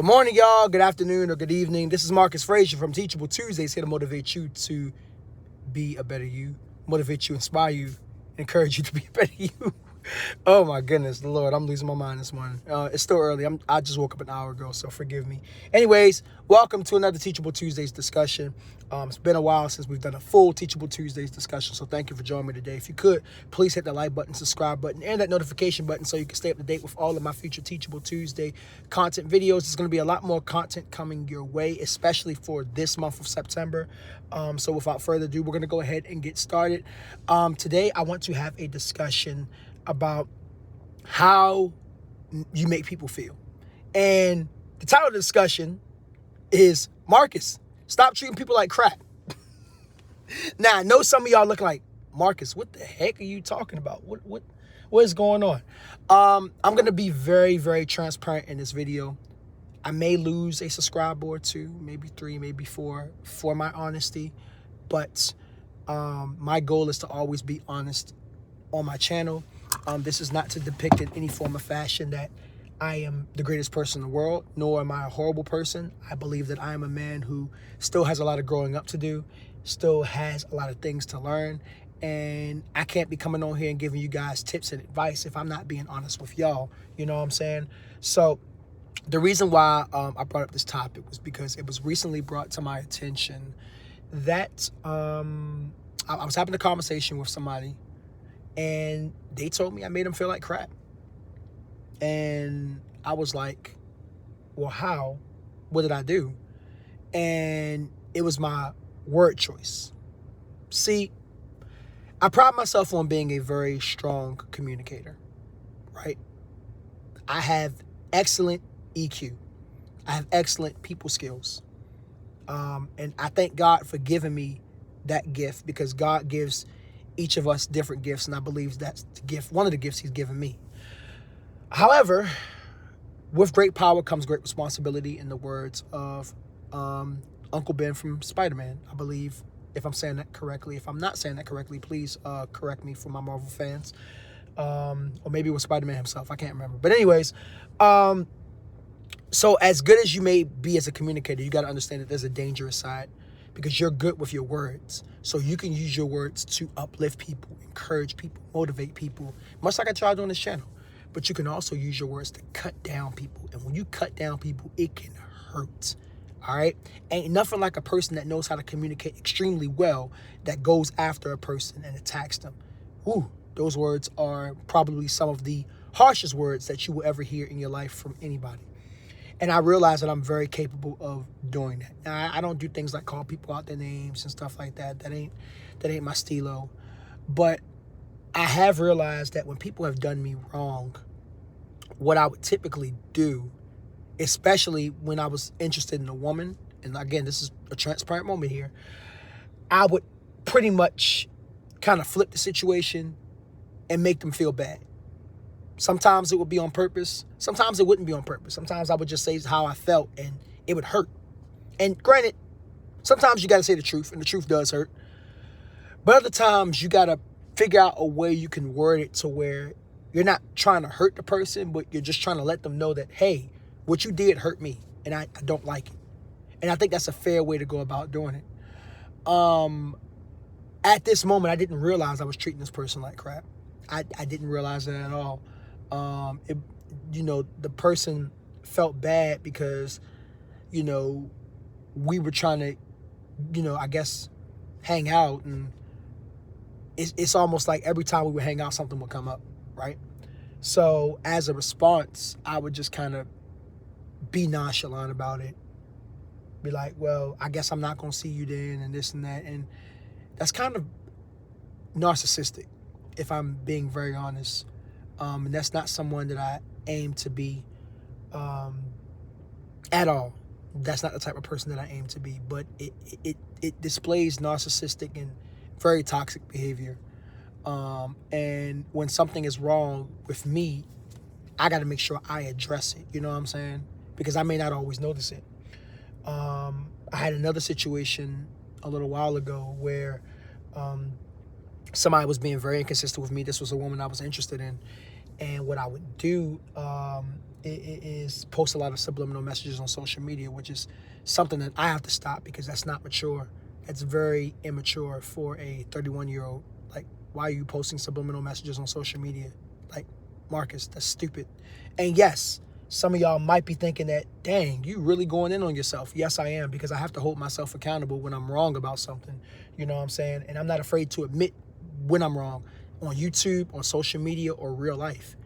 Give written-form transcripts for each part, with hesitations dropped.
Good morning, y'all. Good afternoon or good evening. This is Marcus Frazier from Teachable Tuesdays, here to motivate you to be a better you, motivate you, inspire you, encourage you to be a better you. Oh my goodness, the Lord, I'm losing my mind this morning. It's still early. I just woke up an hour ago, so forgive me. Anyways, welcome to another Teachable Tuesdays discussion. It's been a while since we've done a full Teachable Tuesdays discussion, so thank you for joining me today. If you could, please hit the like button, subscribe button, and that notification button so you can stay up to date with all of my future Teachable Tuesday content videos. There's going to be a lot more content coming your way, especially for this month of September. So without further ado, we're going to go ahead and get started. Today, I want to have a discussion about how you make people feel. And the title of the discussion is, Marcus, stop treating people like crap. Now, I know some of y'all look like, Marcus, what the heck are you talking about? What is going on? I'm going to be very, very transparent in this video. I may lose a subscriber or two, maybe 3, maybe 4, for my honesty. But my goal is to always be honest on my channel. This is not to depict in any form or fashion that I am the greatest person in the world, nor am I a horrible person. I believe that I am a man who still has a lot of growing up to do, still has a lot of things to learn, and I can't be coming on here and giving you guys tips and advice if I'm not being honest with y'all. You know what I'm saying? So the reason why I brought up this topic was because it was recently brought to my attention that I was having a conversation with somebody, and they told me I made them feel like crap. And I was like, well, how? What did I do? And it was my word choice. See, I pride myself on being a very strong communicator, right? I have excellent EQ. I have excellent people skills. And I thank God for giving me that gift, because God gives each of us different gifts, and I believe that's the gift, one of the gifts he's given me. However, with great power comes great responsibility, in the words of Uncle Ben from Spider-Man, I believe, if I'm saying that correctly. If I'm not saying that correctly, please correct me for my Marvel fans. Or maybe it was Spider-Man himself. I can't remember. But anyways, so as good as you may be as a communicator, you got to understand that there's a dangerous side, because you're good with your words. So you can use your words to uplift people, encourage people, motivate people, much like I try to do on this channel. But you can also use your words to cut down people. And when you cut down people, it can hurt. All right? Ain't nothing like a person that knows how to communicate extremely well that goes after a person and attacks them. Ooh, those words are probably some of the harshest words that you will ever hear in your life from anybody. And I realize that I'm very capable of doing that. Now, I don't do things like call people out their names and stuff like that. That ain't my stilo. But I have realized that when people have done me wrong, what I would typically do, especially when I was interested in a woman, and again, this is a transparent moment here, I would pretty much kind of flip the situation and make them feel bad. Sometimes it would be on purpose. Sometimes it wouldn't be on purpose. Sometimes I would just say how I felt, and it would hurt. And granted, sometimes you got to say the truth, and the truth does hurt. But other times you got to figure out a way you can word it to where you're not trying to hurt the person, but you're just trying to let them know that, hey, what you did hurt me, and I don't like it. And I think that's a fair way to go about doing it. At this moment, I didn't realize I was treating this person like crap. I didn't realize that at all. The person felt bad because, we were trying to, I guess, hang out, and it's almost like every time we would hang out, something would come up, right? So as a response, I would just kind of be nonchalant about it. Be like, well, I guess I'm not going to see you then, and this and that. And that's kind of narcissistic, if I'm being very honest. And that's not someone that I aim to be at all. That's not the type of person that I aim to be. But it displays narcissistic and very toxic behavior. And when something is wrong with me, I got to make sure I address it. You know what I'm saying? Because I may not always notice it. I had another situation a little while ago where somebody was being very inconsistent with me. This was a woman I was interested in. And what I would do is post a lot of subliminal messages on social media, which is something that I have to stop because that's not mature. It's very immature for a 31-year-old. Like, why are you posting subliminal messages on social media? Like, Marcus, that's stupid. And yes, some of y'all might be thinking that, dang, you really going in on yourself. Yes, I am, because I have to hold myself accountable when I'm wrong about something. You know what I'm saying? And I'm not afraid to admit when I'm wrong on YouTube, on social media, or real life.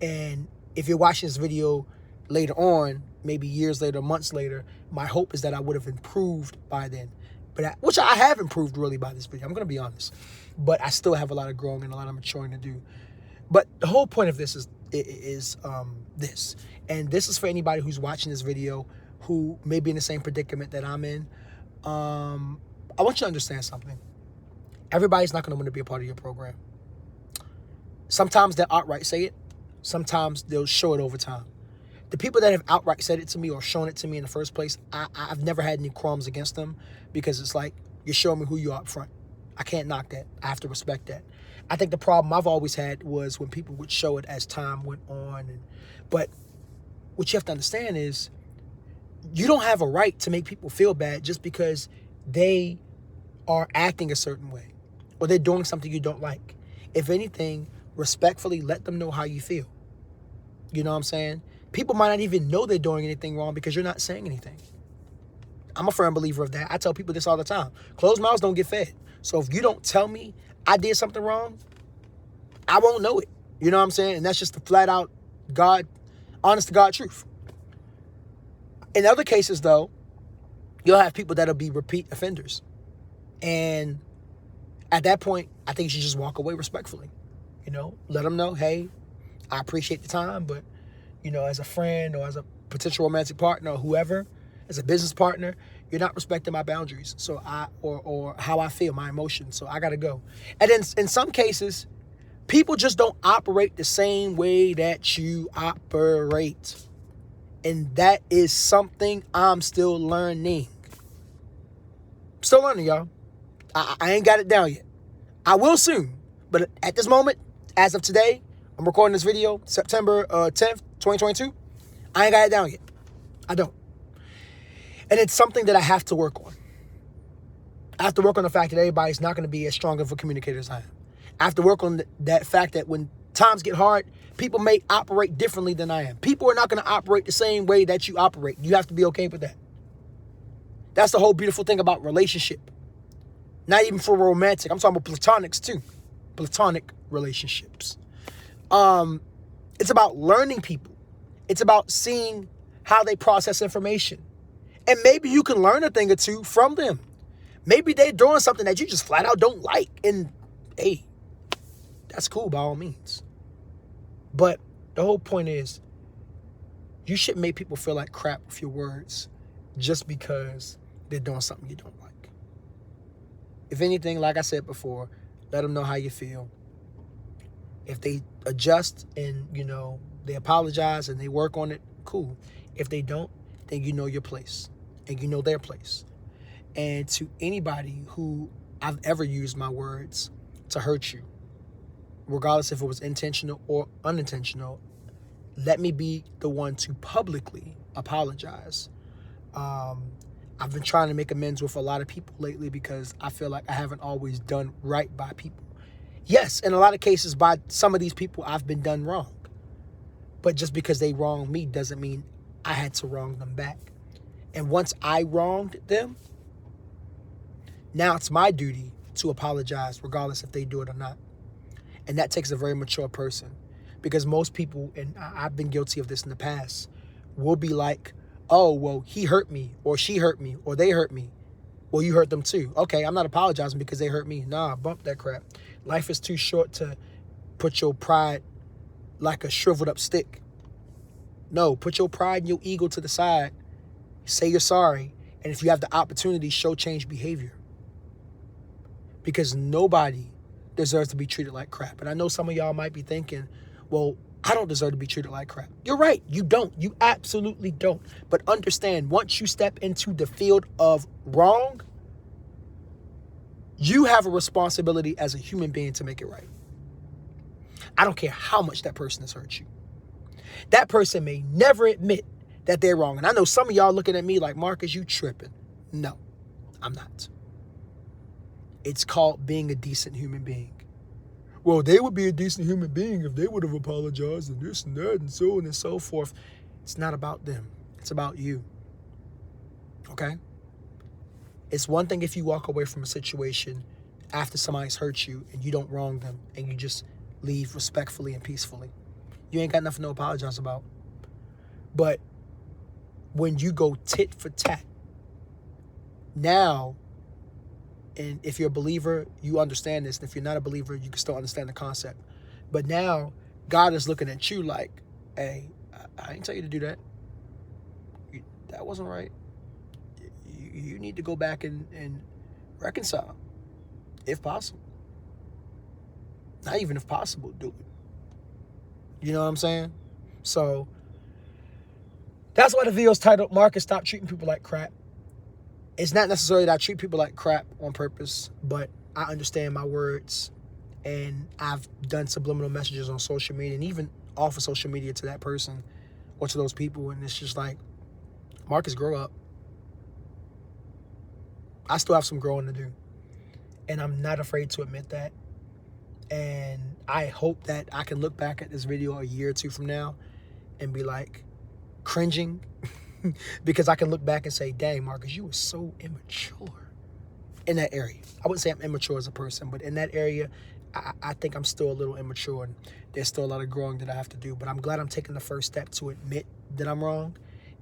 And if you're watching this video later on, maybe years later, months later, my hope is that I would have improved by then. Which I have improved really by this video. I'm going to be honest. But I still have a lot of growing and a lot of maturing to do. But the whole point of this is this. And this is for anybody who's watching this video who may be in the same predicament that I'm in. I want you to understand something. Everybody's not going to want to be a part of your program. Sometimes they'll outright say it. Sometimes they'll show it over time. The people that have outright said it to me or shown it to me in the first place, I've never had any qualms against them, because it's like, you're showing me who you are up front. I can't knock that. I have to respect that. I think the problem I've always had was when people would show it as time went on. But what you have to understand is, you don't have a right to make people feel bad just because they are acting a certain way or they're doing something you don't like. If anything, respectfully let them know how you feel. You know what I'm saying? People might not even know they're doing anything wrong because you're not saying anything. I'm a firm believer of that. I tell people this all the time. Closed mouths don't get fed. So if you don't tell me I did something wrong, I won't know it. You know what I'm saying? And that's just the flat out honest to God truth. In other cases, though, you'll have people that'll be repeat offenders. And at that point, I think you should just walk away respectfully. You know, let them know, hey, I appreciate the time, but, you know, as a friend or as a potential romantic partner or whoever, as a business partner, you're not respecting my boundaries. So or how I feel, my emotions. So I got to go. And then in some cases, people just don't operate the same way that you operate. And that is something I'm still learning. Still learning, y'all. I ain't got it down yet. I will soon. But at this moment, as of today, I'm recording this video, September 10th, 2022. I ain't got it down yet. I don't. And it's something that I have to work on. I have to work on the fact that everybody's not going to be as strong of a communicator as I am. I have to work on that fact that when times get hard, people may operate differently than I am. People are not going to operate the same way that you operate. You have to be okay with that. That's the whole beautiful thing about relationship. Not even for romantic. I'm talking about platonics too. Platonic relationships. It's about learning people. It's about seeing how they process information. And maybe you can learn a thing or two from them. Maybe they're doing something that you just flat out don't like. And hey, that's cool by all means. But the whole point is, you shouldn't make people feel like crap with your words just because they're doing something you don't like. If anything, like I said before, let them know how you feel. If they adjust and, you know, they apologize and they work on it, cool. If they don't, then you know your place and you know their place. And to anybody who I've ever used my words to hurt you, regardless if it was intentional or unintentional, let me be the one to publicly apologize. I've been trying to make amends with a lot of people lately because I feel like I haven't always done right by people. Yes, in a lot of cases, by some of these people, I've been done wrong. But just because they wronged me doesn't mean I had to wrong them back. And once I wronged them, now it's my duty to apologize, regardless if they do it or not. And that takes a very mature person. Because most people, and I've been guilty of this in the past, will be like, oh, well, he hurt me, or she hurt me, or they hurt me. Well, you hurt them too. Okay, I'm not apologizing because they hurt me. Nah, bump that crap. Life is too short to put your pride like a shriveled up stick. No, put your pride and your ego to the side. Say you're sorry. And if you have the opportunity, show change behavior. Because nobody deserves to be treated like crap. And I know some of y'all might be thinking, well, I don't deserve to be treated like crap. You're right. You don't. You absolutely don't. But understand, once you step into the field of wrong, you have a responsibility as a human being to make it right. I don't care how much that person has hurt you. That person may never admit that they're wrong. And I know some of y'all looking at me like, Marcus, you tripping. No, I'm not. It's called being a decent human being. Well, they would be a decent human being if they would have apologized and this and that and so on and so forth. It's not about them. It's about you. Okay? It's one thing if you walk away from a situation after somebody's hurt you and you don't wrong them and you just leave respectfully and peacefully. You ain't got nothing to apologize about. But when you go tit for tat, now, and if you're a believer, you understand this. And if you're not a believer, you can still understand the concept. But now, God is looking at you like, hey, I didn't tell you to do that. That wasn't right. You need to go back and reconcile, if possible. Not even if possible, do it. You know what I'm saying? So, that's why the video's titled, Marcus, Stop Treating People Like Crap. It's not necessarily that I treat people like crap on purpose, but I understand my words, and I've done subliminal messages on social media and even off of social media to that person or to those people, and it's just like, Marcus, grow up. I still have some growing to do, and I'm not afraid to admit that. And I hope that I can look back at this video a year or two from now and be like cringing because I can look back and say, dang, Marcus, you were so immature in that area. I wouldn't say I'm immature as a person, but in that area, I think I'm still a little immature, and there's still a lot of growing that I have to do. But I'm glad I'm taking the first step to admit that I'm wrong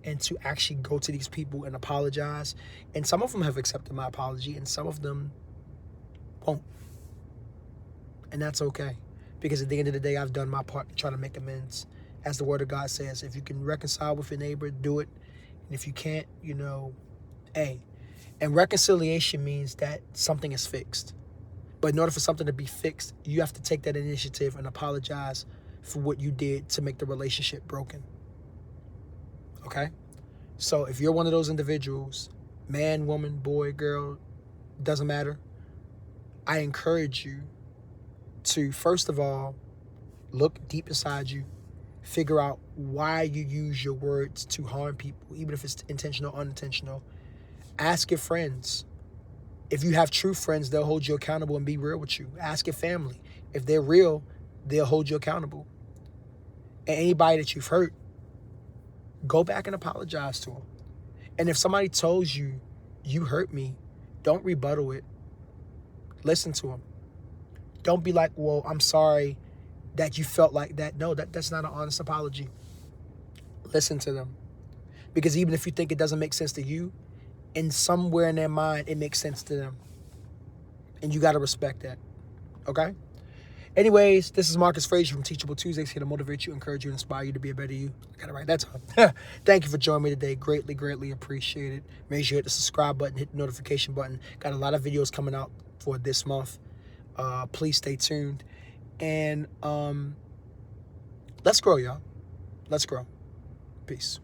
and to actually go to these people and apologize. And some of them have accepted my apology, and some of them won't. And that's okay, because at the end of the day, I've done my part to try to make amends. As the word of God says, if you can reconcile with your neighbor, do it. And if you can't, hey. And reconciliation means that something is fixed. But in order for something to be fixed, you have to take that initiative and apologize for what you did to make the relationship broken. Okay? So if you're one of those individuals, man, woman, boy, girl, doesn't matter, I encourage you to, first of all, look deep inside you. Figure out why you use your words to harm people, even if it's intentional or unintentional. Ask your friends. If you have true friends, they'll hold you accountable and be real with you. Ask your family. If they're real, they'll hold you accountable. And anybody that you've hurt, go back and apologize to them. And if somebody tells you, you hurt me, don't rebuttal it. Listen to them. Don't be like, well, I'm sorry that you felt like that. No, that's not an honest apology. Listen to them. Because even if you think it doesn't make sense to you, in somewhere in their mind, it makes sense to them. And you got to respect that. Okay? Anyways, this is Marcus Frazier from Teachable Tuesdays, here to motivate you, encourage you, and inspire you to be a better you. I got it right that time. Thank you for joining me today. Greatly, greatly appreciate it. Make sure you hit the subscribe button, hit the notification button. Got a lot of videos coming out for this month. Please stay tuned. And let's grow, y'all. Let's grow. Peace.